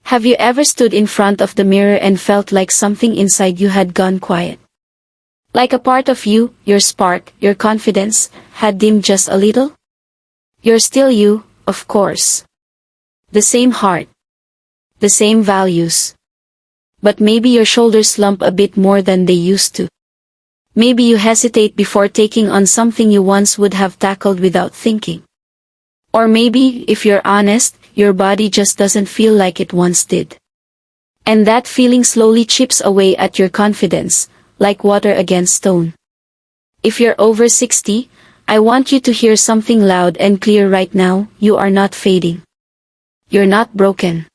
Have you ever stood in front of the mirror and felt like something inside you had gone quiet? Like a part of you, your spark, your confidence, had dimmed just a little? You're still you, of course. The same heart. The same values. But maybe your shoulders slump a bit more than they used to. Maybe you hesitate before taking on something you once would have tackled without thinking. Or maybe, if you're honest, your body just doesn't feel like it once did. And that feeling slowly chips away at your confidence, like water against stone. If you're over 60, I want you to hear something loud and clear right now: you are not fading. You're not broken.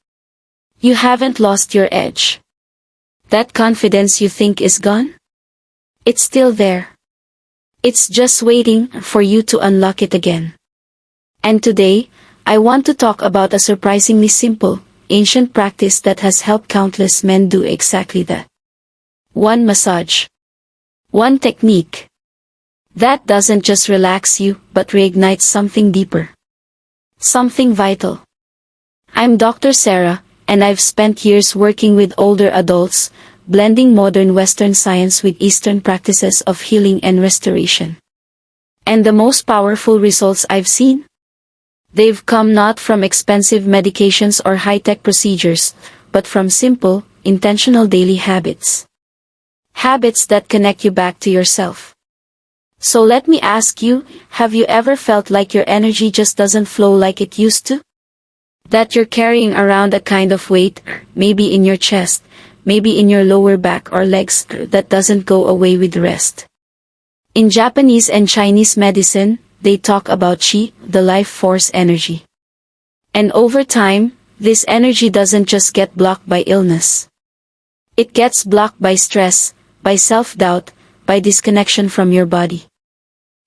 You haven't lost your edge. That confidence you think is gone? It's still there. It's just waiting for you to unlock it again. And today, I want to talk about a surprisingly simple, ancient practice that has helped countless men do exactly that. One massage. One technique. That doesn't just relax you, but reignites something deeper. Something vital. I'm Dr. Sarah, and I've spent years working with older adults, blending modern Western science with Eastern practices of healing and restoration. And the most powerful results I've seen? They've come not from expensive medications or high-tech procedures, but from simple, intentional daily habits. Habits that connect you back to yourself. So let me ask you, have you ever felt like your energy just doesn't flow like it used to? That you're carrying around a kind of weight, maybe in your chest, maybe in your lower back or legs, that doesn't go away with rest. In Japanese and Chinese medicine, they talk about qi, the life force energy. And over time, this energy doesn't just get blocked by illness. It gets blocked by stress, by self-doubt, by disconnection from your body.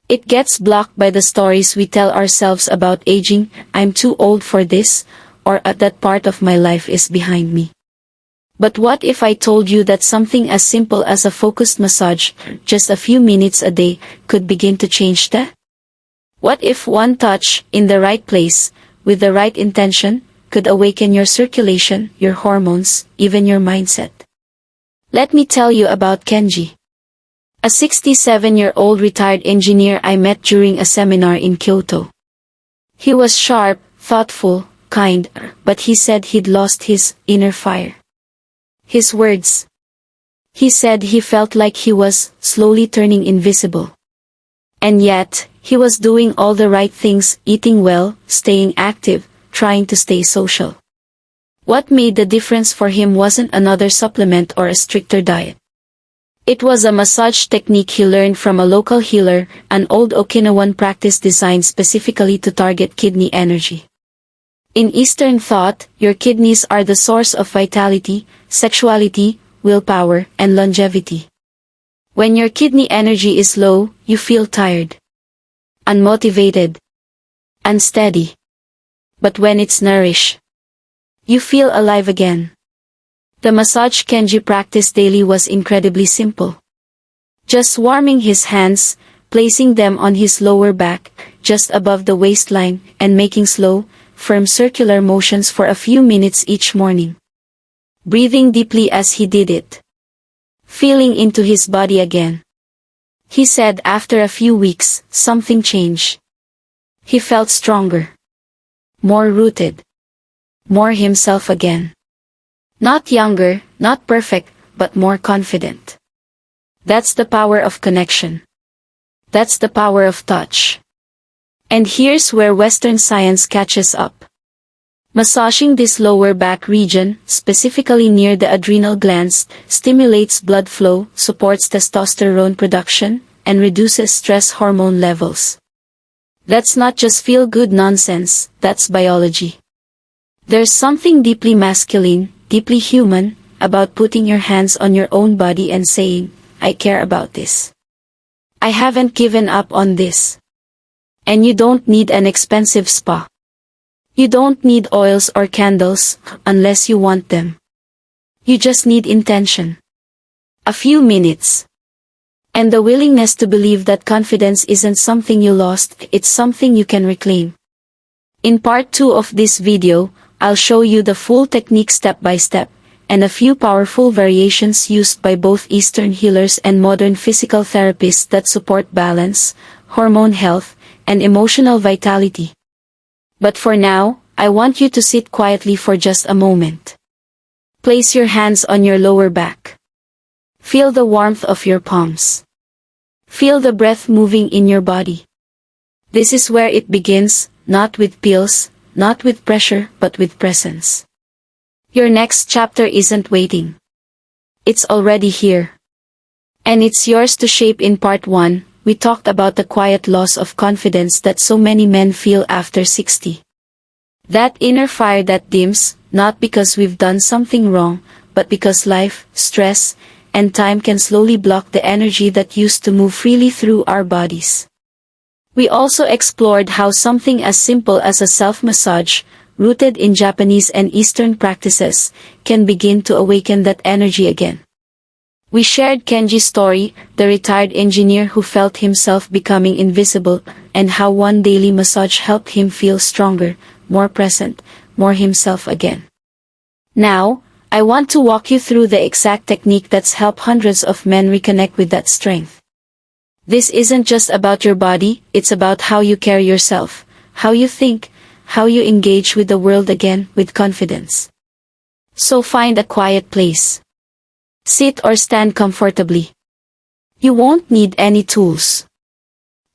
It gets blocked by the stories we tell ourselves about aging: I'm too old for this, or that part of my life is behind me. But what if I told you that something as simple as a focused massage, just a few minutes a day, could begin to change that? What if one touch, in the right place, with the right intention, could awaken your circulation, your hormones, even your mindset? Let me tell you about Kenji. A 67-year-old retired engineer I met during a seminar in Kyoto. He was sharp, thoughtful, kind, but he said he'd lost his inner fire. His words. He said he felt like he was slowly turning invisible. And yet, he was doing all the right things: eating well, staying active, trying to stay social. What made the difference for him wasn't another supplement or a stricter diet. It was a massage technique he learned from a local healer, an old Okinawan practice designed specifically to target kidney energy. In Eastern thought, your kidneys are the source of vitality, sexuality, willpower, and longevity. When your kidney energy is low, you feel tired, unmotivated, unsteady. But when it's nourished, you feel alive again. The massage Kenji practiced daily was incredibly simple. Just warming his hands, placing them on his lower back, just above the waistline, and making slow, firm circular motions for a few minutes each morning. Breathing deeply as he did it. Feeling into his body again. He said after a few weeks, something changed. He felt stronger. More rooted. More himself again. Not younger, not perfect, but more confident. That's the power of connection. That's the power of touch. And here's where Western science catches up. Massaging this lower back region, specifically near the adrenal glands, stimulates blood flow, supports testosterone production, and reduces stress hormone levels. That's not just feel-good nonsense, that's biology. There's something deeply masculine, deeply human, about putting your hands on your own body and saying, I care about this. I haven't given up on this. And you don't need an expensive spa. You don't need oils or candles, unless you want them. You just need intention. A few minutes. And the willingness to believe that confidence isn't something you lost, it's something you can reclaim. In part 2 of this video, I'll show you the full technique step by step, and a few powerful variations used by both Eastern healers and modern physical therapists that support balance, hormone health, and emotional vitality. But for now, I want you to sit quietly for just a moment. Place your hands on your lower back. Feel the warmth of your palms. Feel the breath moving in your body. This is where it begins, not with pills, not with pressure, but with presence. Your next chapter isn't waiting. It's already here. And it's yours to shape. In part 1, we talked about the quiet loss of confidence that so many men feel after 60. That inner fire that dims, not because we've done something wrong, but because life, stress, and time can slowly block the energy that used to move freely through our bodies. We also explored how something as simple as a self-massage, rooted in Japanese and Eastern practices, can begin to awaken that energy again. We shared Kenji's story, the retired engineer who felt himself becoming invisible, and how one daily massage helped him feel stronger, more present, more himself again. Now, I want to walk you through the exact technique that's helped hundreds of men reconnect with that strength. This isn't just about your body, it's about how you carry yourself, how you think, how you engage with the world again with confidence. So find a quiet place. Sit or stand comfortably. You won't need any tools.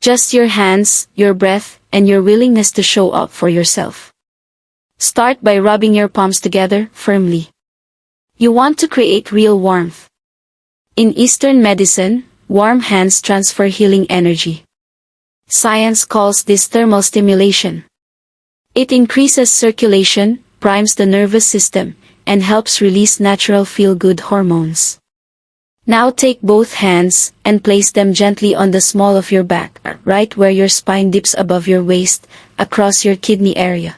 Just your hands, your breath, and your willingness to show up for yourself. Start by rubbing your palms together firmly. You want to create real warmth. In Eastern medicine, warm hands transfer healing energy. Science calls this thermal stimulation. It increases circulation, primes the nervous system, and helps release natural feel-good hormones. Now take both hands and place them gently on the small of your back, right where your spine dips above your waist, across your kidney area.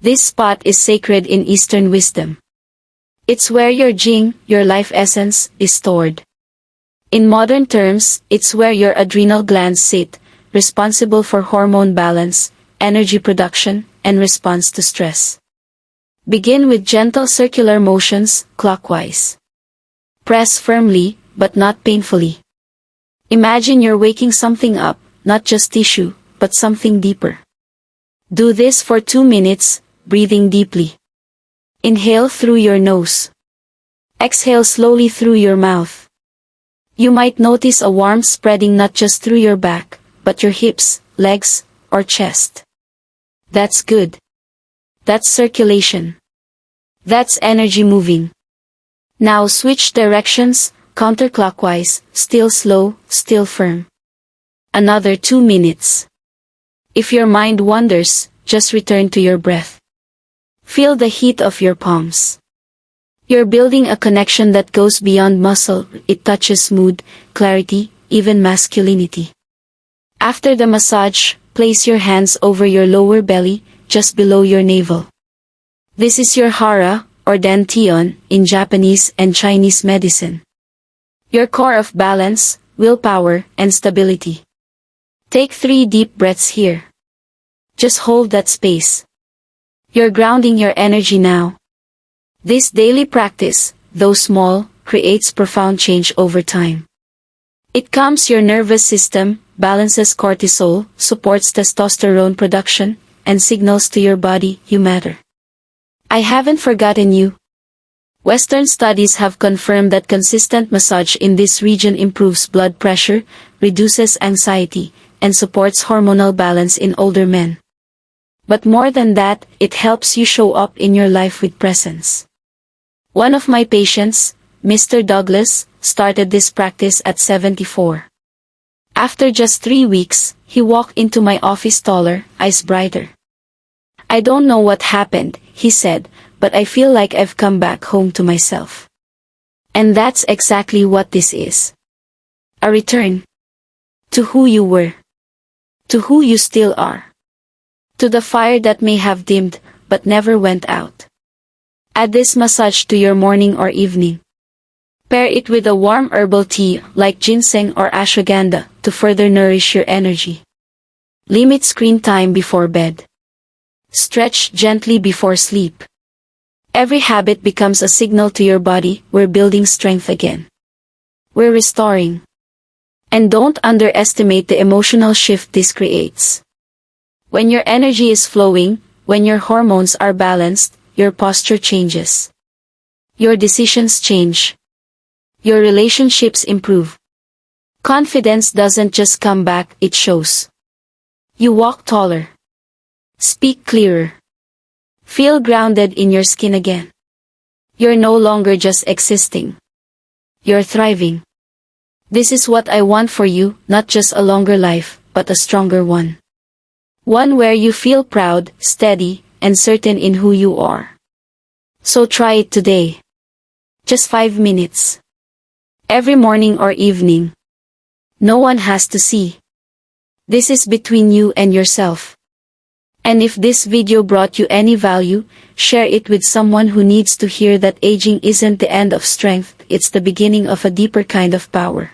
This spot is sacred in Eastern wisdom. It's where your jing, your life essence, is stored. In modern terms, it's where your adrenal glands sit, responsible for hormone balance, energy production, and response to stress. Begin with gentle circular motions, clockwise. Press firmly, but not painfully. Imagine you're waking something up, not just tissue, but something deeper. Do this for 2 minutes, breathing deeply. Inhale through your nose. Exhale slowly through your mouth. You might notice a warmth spreading not just through your back, but your hips, legs, or chest. That's good. That's circulation. That's energy moving. Now switch directions, counterclockwise, still slow, still firm. Another 2 minutes. If your mind wanders, just return to your breath. Feel the heat of your palms. You're building a connection that goes beyond muscle, it touches mood, clarity, even masculinity. After the massage, place your hands over your lower belly, just below your navel. This is your hara, or dantian, in Japanese and Chinese medicine. Your core of balance, willpower, and stability. Take 3 deep breaths here. Just hold that space. You're grounding your energy now. This daily practice, though small, creates profound change over time. It calms your nervous system, balances cortisol, supports testosterone production, and signals to your body, you matter. I haven't forgotten you. Western studies have confirmed that consistent massage in this region improves blood pressure, reduces anxiety, and supports hormonal balance in older men. But more than that, it helps you show up in your life with presence. One of my patients, Mr. Douglas, started this practice at 74. After just 3 weeks, he walked into my office taller, eyes brighter. I don't know what happened, he said, but I feel like I've come back home to myself. And that's exactly what this is. A return. To who you were. To who you still are. To the fire that may have dimmed, but never went out. Add this massage to your morning or evening. Pair it with a warm herbal tea like ginseng or ashwagandha to further nourish your energy. Limit screen time before bed. Stretch gently before sleep. Every habit becomes a signal to your body, we're building strength again. We're restoring. And don't underestimate the emotional shift this creates. When your energy is flowing, when your hormones are balanced, your posture changes. Your decisions change. Your relationships improve. Confidence doesn't just come back, it shows. You walk taller. Speak clearer. Feel grounded in your skin again. You're no longer just existing. You're thriving. This is what I want for you, not just a longer life, but a stronger one. One where you feel proud, steady, and certain in who you are. So try it today. Just 5 minutes. Every morning or evening. No one has to see. This is between you and yourself. And if this video brought you any value, share it with someone who needs to hear that aging isn't the end of strength, it's the beginning of a deeper kind of power.